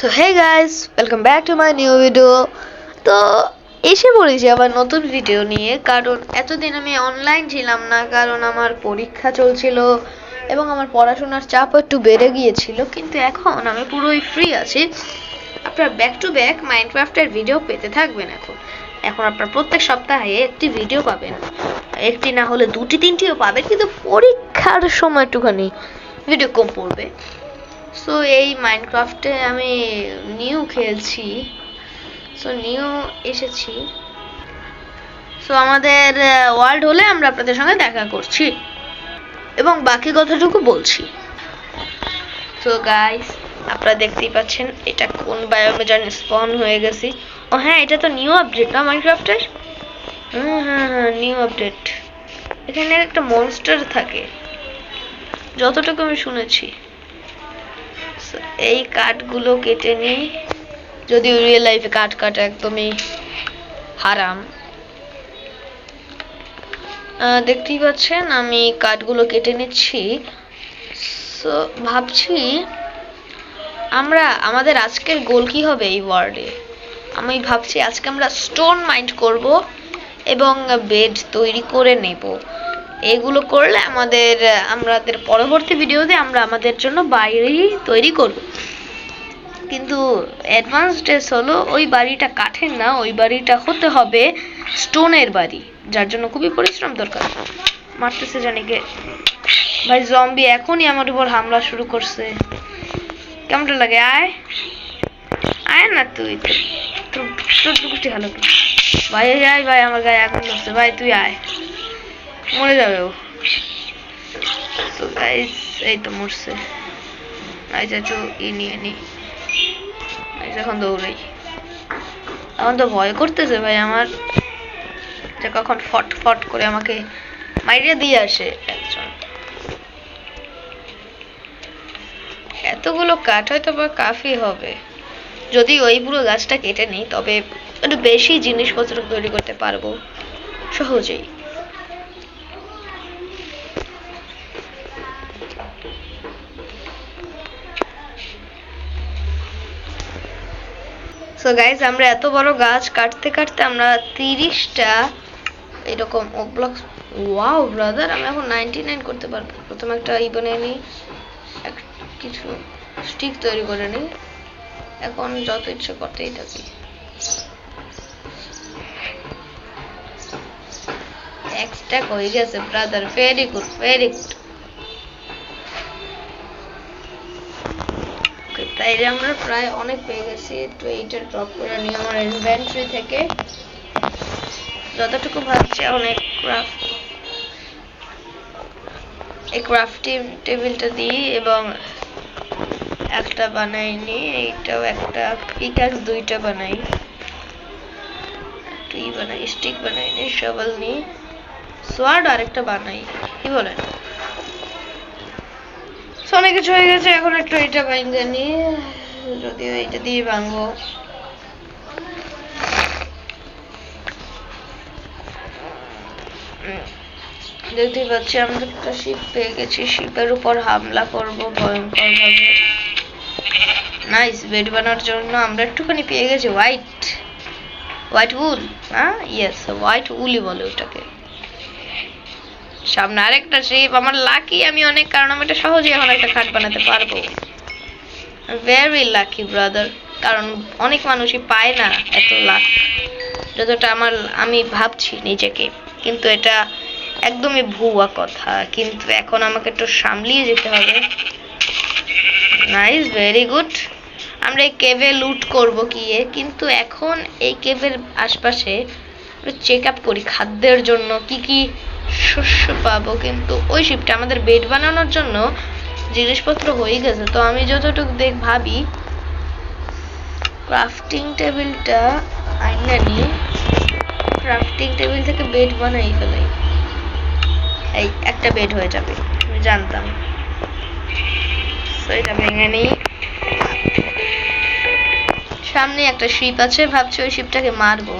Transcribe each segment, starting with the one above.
So hey guys, welcome back to my new video. তো এসে পড়েছি আবার নতুন ভিডিও নিয়ে, কারণ এতদিন আমি অনলাইন ছিলাম না, কারণ আমার পরীক্ষা চলছিল এবং আমার পড়াশোনার চাপ একটু বেড়ে গিয়েছিল। কিন্তু এখন আমি পুরোই ফ্রি আছি। আপনার ব্যাক টু ব্যাক মাইনক্রাফটের ভিডিও পেতে থাকবেন। এখন আপনার প্রত্যেক সপ্তাহে একটি ভিডিও পাবেন, একটি না হলে দুটি তিনটিও পাবেন, কিন্তু পরীক্ষার সময় একটুখানি ভিডিও কম পড়বে। সো এই মাইনক্রাফটে আমি নিউ খেলছি, সো নিউ এসেছি। সো আমাদের ওয়ার্ল্ড হলে আমরা আপনাদের সঙ্গে দেখা করছি এবং বাকি কথাটুকু বলছি। সো গাইস, আপনারা দেখতেই পাচ্ছেন এটা কোন বায়োমে জানি স্পন হয়ে গেছি। ও হ্যাঁ, এটা তো নিউ আপডেট না মাইনক্রাফটের? হ্যাঁ, নিউ আপডেট। এখানে একটা মনস্টার থাকে যতটুকু আমি শুনেছি। এই কাঠগুলো কেটে নিই, যদিও রিয়েল লাইফে কাঠ কাটা একদমই হারাম। দেখতেই পাচ্ছেন আমি কাঠগুলো কেটে নিচ্ছি। সো ভাবছি আমাদের আজকের গোল কি হবে এই ওয়ার্ল্ডে। আমি ভাবছি আজকে আমরা স্টোন মাইন্ড করব এবং বেড তৈরি করে নেব। এগুলো করলে আমাদের পরবর্তী ভিডিওতে আমরা আমাদের জন্য বাড়ি তৈরি করব। কিন্তু অ্যাডভান্স ডেস হলো ওই বাড়িটা কাঠের না, ওই বাড়িটা হতে হবে স্টোনের বাড়ি, যার জন্য খুবই পরিশ্রম দরকার। মারতেছে জানি কে ভাই, জম্বি এখনই আমার উপর হামলা শুরু করছে। কেমন লাগে? আয় আয় না, তুই তোর দুটি ভালো ভাই। আয় ভাই, আমার গায়ে আগুন ধরছে ভাই, তুই আয়, মরে যাবে ও। তো গাইস, এই তো মরছে। আই চাচু নিয়ে নি, এখন দৌড়াই। এখন তো ভয় করতেছে ভাই আমার, যে কখন ফট ফট করে আমাকে মাইরে দিয়ে আসে একজন। এতগুলো কাঠ হয়তো বা কাফি হবে, যদি ওই পুরো গাছটা কেটে নিই তবে একটু বেশি জিনিসপত্র তৈরি করতে পারবো সহজেই। সো গাইস, আমরা এত বড় গাছ কাটতে কাটতে আমরা 30টা এরকম ব্লক। ওয়াও ব্রাদার, আমি এখন 99 করতে পারবো। প্রথমে একটা বানিয়ে নিই, কিছু স্টিক তৈরি করে নিই। এখন যত ইচ্ছে করতেই থাকি। এক্সট্যাক হয়ে গেছে brother, very good very good. তাইলে আমরা প্রায় অনেক পেয়ে গেছি। তো এইটা ড্রপ করে নিই আমার ইনভেন্টরি থেকে, যতটুকু ভাবছি অনেক এই ক্রাফটিং টেবিলটা দিই এবং একটা বানাই নি। এইটাও একটা পিকাক্স, দুইটা বানাই, বানাই স্টিক বানাই নি, শভেল নি, সোয়ার্ড আরেকটা বানাই। কি বলেন? অনেক কিছু হয়ে গেছে। এখন একটু এটা ভাঙে নি, যদিও এটা দিয়ে ভাঙবো। দেখতেই পাচ্ছি আমরা একটা শিপ পেয়ে গেছি, শিপের উপর হামলা করবো ভয়ঙ্কর ভাবে। নাইস, বেড বানানোর জন্য আমরা একটুখানি পেয়ে গেছি হোয়াইট উল। হ্যাঁ, ইয়েস, হোয়াইট উলই বলে ওটাকে। সামনে আরেকটা শিপ। আমার লাকি আমি অনেক, কারণ আমি এটা সহজেই এখন একটা খাট বানাতে পারবো। ভেরি লাকি ব্রাদার, কারণ অনেক মানুষই পায় না এত লাক যতটা আমি ভাবছি নিজেকে। কিন্তু এটা একদমই ভুয়া কথা, কিন্তু এখন আমাকে একটু সামলিয়ে যেতে হবে। Nice, very good. আমরা এই কেভে লুট করব গিয়ে, কিন্তু এখন এই কেভের আশপাশে চেক আপ করি খাদ্যের জন্য কি কি শস্য পাবো। কিন্তু ওই শিপটা আমাদের বেড বানানোর জন্য জিনিসপত্র হয়ে গেছে। তো আমি যতটুকু ভাবি ক্রাফটিং টেবিলটা আইনা নিয়ে ক্রাফটিং টেবিল থেকে বেড বানাই ফেলাই। এই একটা বেড হয়ে যাবে, আমি জানতাম। এটা ভেঙে নিই। সামনে একটা শিপ আছে, ভাবছি ওই শিপটাকে মারবো,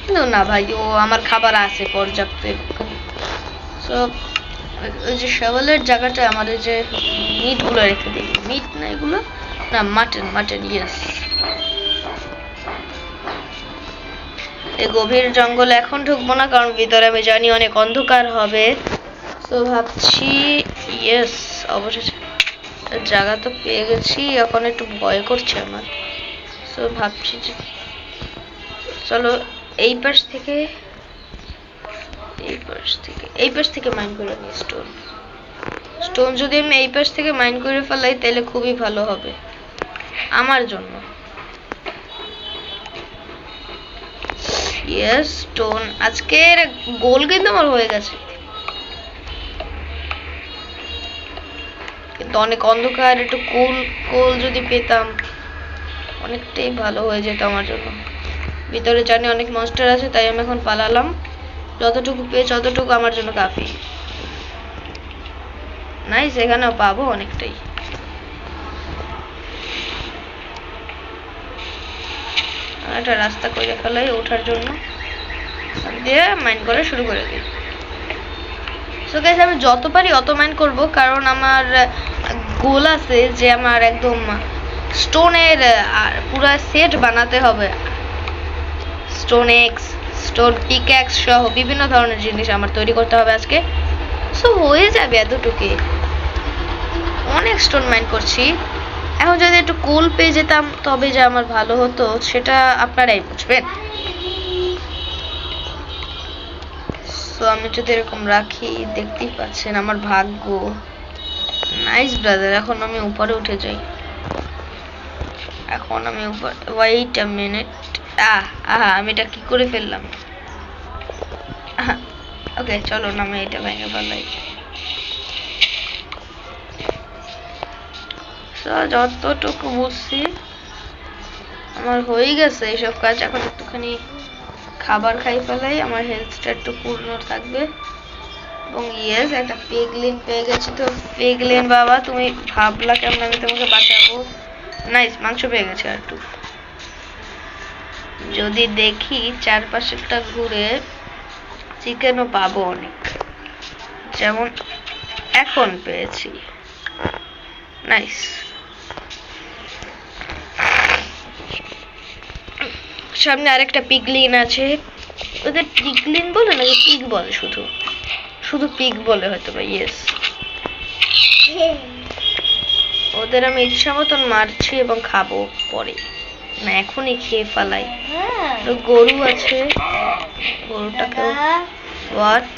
কিন্তু না ভাই, ও আমার খাবার আছে পর্যাপ্ত। সো ওই যে শভেলের জায়গাটা আমাদের যে মিট গুলো রেখে দিই, মিট না এগুলো না, মাটন, ইয়েস, এই গভীর জঙ্গলে এখন ঢুকবো না, কারণ ভিতরে আমি জানি অনেক অন্ধকার হবে। তো ভাবছি ইয়েস, অবশেষে জায়গা তো পেয়ে গেছি। এখন একটু ভয় করছে আমার। তো ভাবছি যে চলো এই পাশ থেকে মাইন করে নিই স্টোন। যদি আমি এই পাশ থেকে মাইন করে ফেলাই তাহলে খুবই ভালো হবে আমার জন্য। Yes, stone. আজকের গোল কিন্তু আমার হয়ে গেছে, কিন্তু অনেক অন্ধকার। একটু কোল যদি পেতাম অনেকটাই ভালো হয়ে যেত আমার জন্য। ভিতরে জানি অনেক মনস্টার আছে, তাই আমি এখন পালালাম। যতটুকু পেয়েছি ততটুকু আমার জন্য কাফি। নাইস, এখানেও পাবো অনেকটাই। একটা রাস্তা করে ফেলাই ওঠার জন্য, দিয়ে মাইন করা শুরু করে দিই। সো গাইস, আমি যত পারি অত মাইন করব, কারণ আমার গোল আছে যে আমার একদম স্টোনের পুরো সেট বানাতে হবে। স্টোন এক্স, স্টোন পিক্যাক্স সহ বিভিন্ন ধরনের জিনিস আমার তৈরি করতে হবে আজকে। সো হয়ে যাবে এতটুকু। অনেক স্টোন মাইন করছি। এখন যদি একটু কোল পেয়ে যেতাম তবে যে আমার ভালো হতো, সেটা আপনারাই বুঝবেন। সো আমি যদি এরকম রাখি, দেখতেই পাচ্ছেন আমার ভাগ্য। নাইস ব্রাদার, এখন আমি উপরে উঠে যাই। এখন আমি ওয়েট আ মিনিট। আমি এটা কি করে ফেললাম? ওকে, চলো না আমি এটা ভেঙে ফেলাই। যতটুকু বুঝছি আমার হয়ে গেছে এইসব কাজ। এখন একটুখানি খাবার খাই ফেলাই, আমার হেলথটা একটু পূর্ণ থাকবে। এবং ইয়েস, একটা পিগলিন পেয়ে গেছি। তো পিগলিন বাবা, তুমি ভাবলা কেমন আমি তোমাকে বাঁচাবো? নাইস, মাংস পেয়ে গেছে। আর একটু যদি দেখি চারপাশেটা ঘুরে, চিকেনও পাবো অনেক, যেমন এখন পেয়েছি। নাইস। সামনে আরেকটা পিগলিন আছে। ওদের পিগলিন বলে নাকি পিগ বলে? শুধু পিগ বলে হয়তো বা। ইয়েস, ওদের আমি ইচ্ছা মতন মারছি এবং খাবো পরে, না এখনই খেয়ে ফেলাই। গরু আছে, গরুটাকে হোয়াট?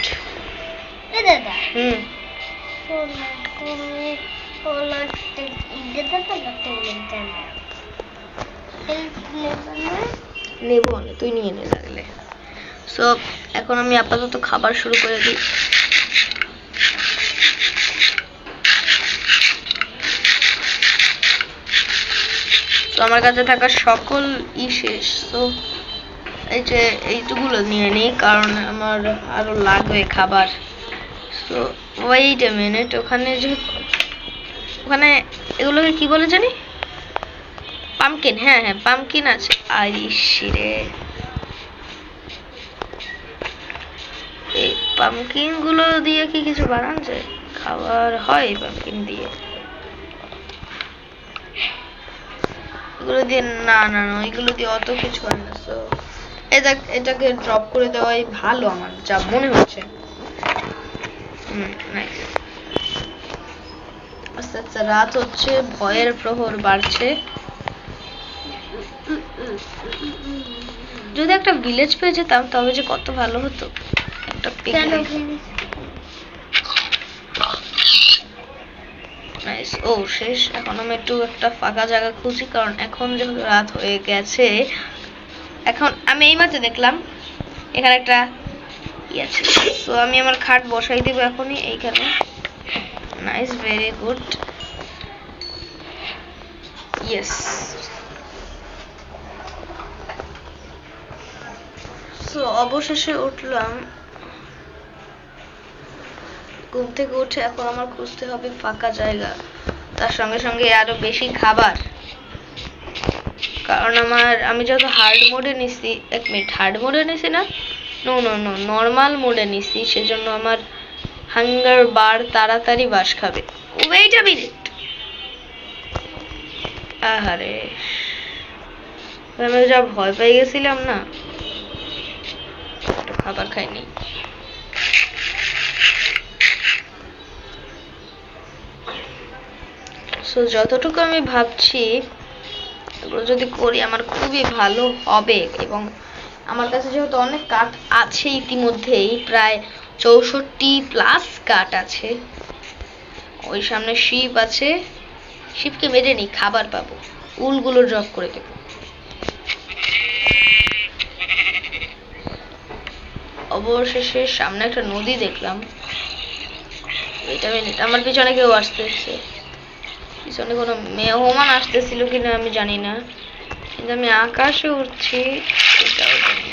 নেবো না, তুই নিয়ে নে লাগলে। সো এখন আমি আপাতত খাবার শুরু করে দিই। তো আমার কাছে থাকা সকল শেষ। তো এই যে এইটুকুলো নিয়ে নিই, কারণ আমার আরো লাগবে খাবার। তো ওয়েট আ মিনিট, ওখানে ওখানে এগুলোকে কি বলে জানি? পামকিন। হ্যাঁ, পামকিন আছে। রে, এই পামকিন গুলো দিয়ে কি কিছু বানানো যায়? খাবার হয় পামকিন দিয়ে? এগুলো দিয়ে না, ওইগুলো দিয়ে অত কিছু হয় না। তো এটাকে ড্রপ করে দেওয়াই ভালো আমার যা মনে হচ্ছে। আস্তে আস্তে রাত হচ্ছে, ভয়ের প্রহর বাড়ছে। যদি একটা ভিলেজ পেয়ে যেতাম তবে যে কত ভালো হতো। একটা নাইস। ও শেষ। এখন আমি একটু একটা ফাঁকা জায়গা খুঁজি, কারণ এখন যেহেতু রাত হয়ে গেছে। এখন আমি এইমাত্র দেখলাম এখানে একটা আছে। তো আমি আমার খাট বসাই দেবো এখনই এইখানে। Nice, very good. ইয়েস। তো অবশেষে উঠলাম ঘুম থেকে উঠে। এখন আমার খুঁজতে হবে ফাঁকা জায়গা, তার সঙ্গে সঙ্গে আরো বেশি খাবার, কারণ আমি যত হার্ড মোডে নিছি। এক মিনিট, হার্ড মোডে নিছি না, নর্মাল মোডে নিছি, সেজন্য আমার হাঙ্গার বার তাড়াতাড়ি বাস খাবে। Wait a minute. আহারে, আমি যা ভয় পেয়ে গেছিলাম না, খাবার খাইনি। সো যতটুকু আমি ভাবছি এগুলো যদি করি আমার খুবই ভালো হবে। এবং আমার কাছে যেহেতু অনেক কাঠ আছে, ইতিমধ্যেই প্রায় 64+ কাঠ আছে। ওই সামনে শিপ আছে, শিপকে মেরে নি, খাবার পাবো, উলগুলো ড্রপ করে দেবো। অবশেষে সামনে একটা নদী দেখলাম। আমার পিছনে কেউ আসতেছে, পিছনে কোনো মেহমান আসতেছিল কিনা আমি জানি না, কিন্তু আমি আকাশে উঠছি এটাও জানি।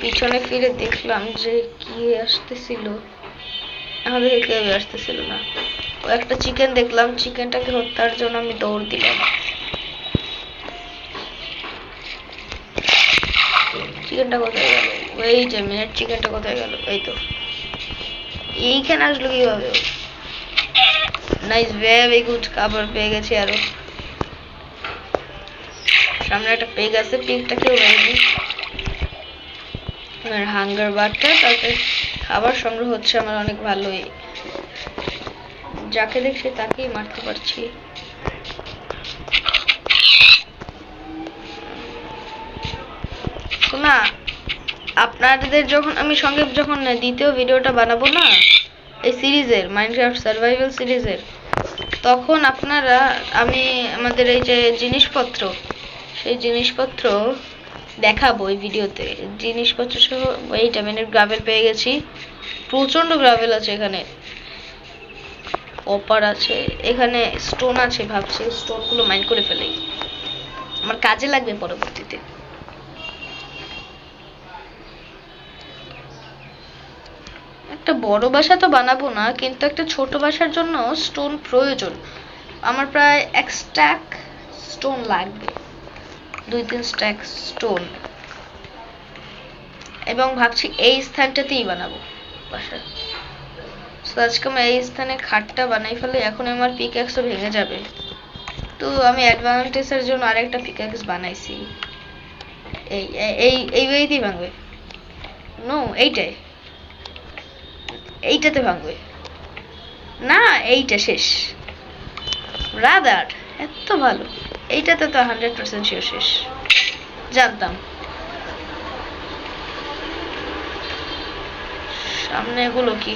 পিছনে ফিরে দেখলাম যে কি আসতেছিল, আমাদের কেউ আসতেছিল না। ও একটা চিকেন দেখলাম, চিকেনটাকে হত্যার জন্য আমি দৌড় দিলাম। চিকেনটা কোথায় গেল? এই যে মিনিট, চিকেনটা কোথায় গেল? এই তো এইখানে আসলো কিভাবে? নাইস, ভেরি গুড, খাবার পেয়ে গেছি আরো। সামনে একটা পেগ আছে, পেগটাকেও মেরে আমার হাঙ্গার বাড়তে, তাতে খাবার সংগ্রহ হচ্ছে আমার অনেক ভালোই। যাকে দেখছি তাকেই মারতে পারছি। শোনা, আপনাদের যখন আমি সঙ্গে যখন দ্বিতীয় ভিডিওটা বানাবো না এই সিরিজের, মাইনক্রাফট সার্ভাইভাল সিরিজের, তখন আপনারা আমি আমাদের এই যে জিনিসপত্র, সেই জিনিসপত্র দেখাবো এই ভিডিওতে। জিনিসপত্র সহ এইটা মানে গ্রাভেল পেয়ে গেছি, প্রচন্ড গ্রাভেল আছে এখানে, কপার আছে, এখানে স্টোন আছে। ভাবছি স্টোনগুলো মাইন করে ফেলাই, আমার কাজে লাগবে পরবর্তীতে। একটা বড় বাসা তো বানাবো না, কিন্তু একটা ছোট বাসার জন্য স্টোন প্রয়োজন। আমার প্রায় 1 স্ট্যাক স্টোন লাগবে, 2-3 স্ট্যাক স্টোন। এবং ভাবছি এই স্থানটাতেই বানাবো বাসা। আজকে আমি এই স্থানে খাটটা বানাই ফেলে, এখন আমার পিকঅ্যাক্সও ভেঙে যাবে। তো আমি অ্যাডভান্টেজের জন্য আরেকটা পিকঅ্যাক্স বানাইছি। এই এই এই ওয়েতেই ভাঙবে। নো, এইটাতে ভাঙবে না, এইটা শেষ। রাদার এত ভালো, এইটাতে তো 100% শিওর শেষ, জানতাম। সামনে এগুলো কি?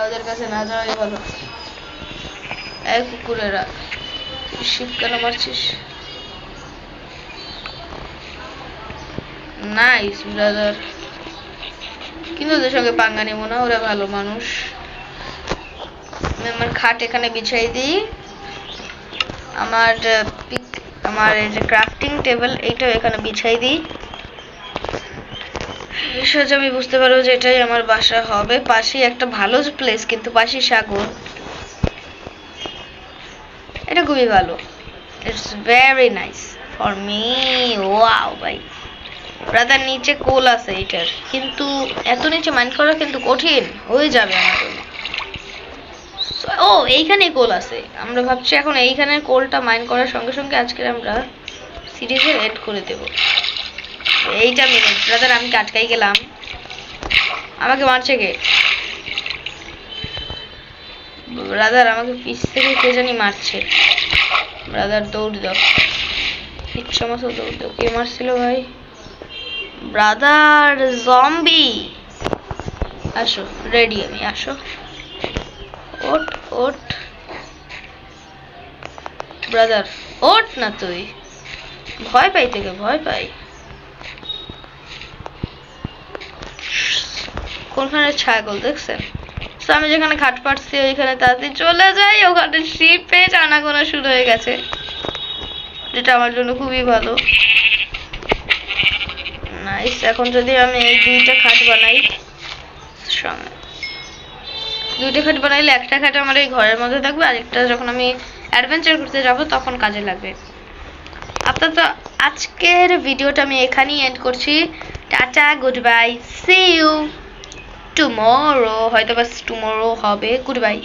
ওদের কাছে না যাওয়াই ভালো। এই কুকুরেরা, শিপ কেন মারছিস? নাইস ব্রাদার, কিন্তু ওদের সঙ্গে পাঙ্গা নেব না, ওরা ভালো মানুষ। আমি আমার খাট এখানে বিছাই দিই, আমার এই যে ক্রাফটিং টেবিল এইটাও এখানে বিছাই দিই। সহজে আমি বুঝতে পারবো যে এটাই আমার বাসা হবে। পাশেই একটা ভালো প্লেস, কিন্তু পাশেই সাগর, এটা খুবই ভালো। It's very nice for me. Wow ভাই, রাতার নিচে কোল আছে এটার, কিন্তু এত নিচে মাইন করা কিন্তু কঠিন হয়ে যাবে আমার জন্য। ও এইখানে কোল আছে, আমরা ভাবছি এখন এইখানের কোলটা মাইন করার সঙ্গে সঙ্গে আজকে আমরা সিরিজের এড করে দেব। এইটা মিনিট ব্রাদার, আমি আটকাই গেলাম। আমাকে মারছে কে? ব্রাদার আমাকে পিছ থেকে কে জানি মারছে। ব্রাদার দৌড় দাও, ইচ্ছা মতো দৌড় দাও। কে মারছিল ভাই? ব্রাদার জম্বি, আসো, রেডি আমি, আসো। ওঠ ওঠ ব্রাদার, ওঠ না, তুই ভয় পাই, থেকে ভয় পাই। কোনখানে ছাগল দেখছেন? আমি যেখানে খাট পাচ্ছি ওইখানে তাড়াতাড়ি চলে যাই, ওখানে শিপে আনাগোনা শুরু হয়ে গেছে, যেটা আমার জন্য খুবই ভালো। নাইস, এখন যদি আমি এই 2টা খাট বানাই, বানাইলে একটা খাট আমার এই ঘরের মধ্যে থাকবে, আরেকটা যখন আমি অ্যাডভেঞ্চার করতে যাব তখন কাজে লাগবে। আপাতত আজকের ভিডিওটা আমি এখানেই এন্ড করছি। টাটা, goodbye, see you tomorrow, হয়তো বাস টুমরো হবে। Good bye.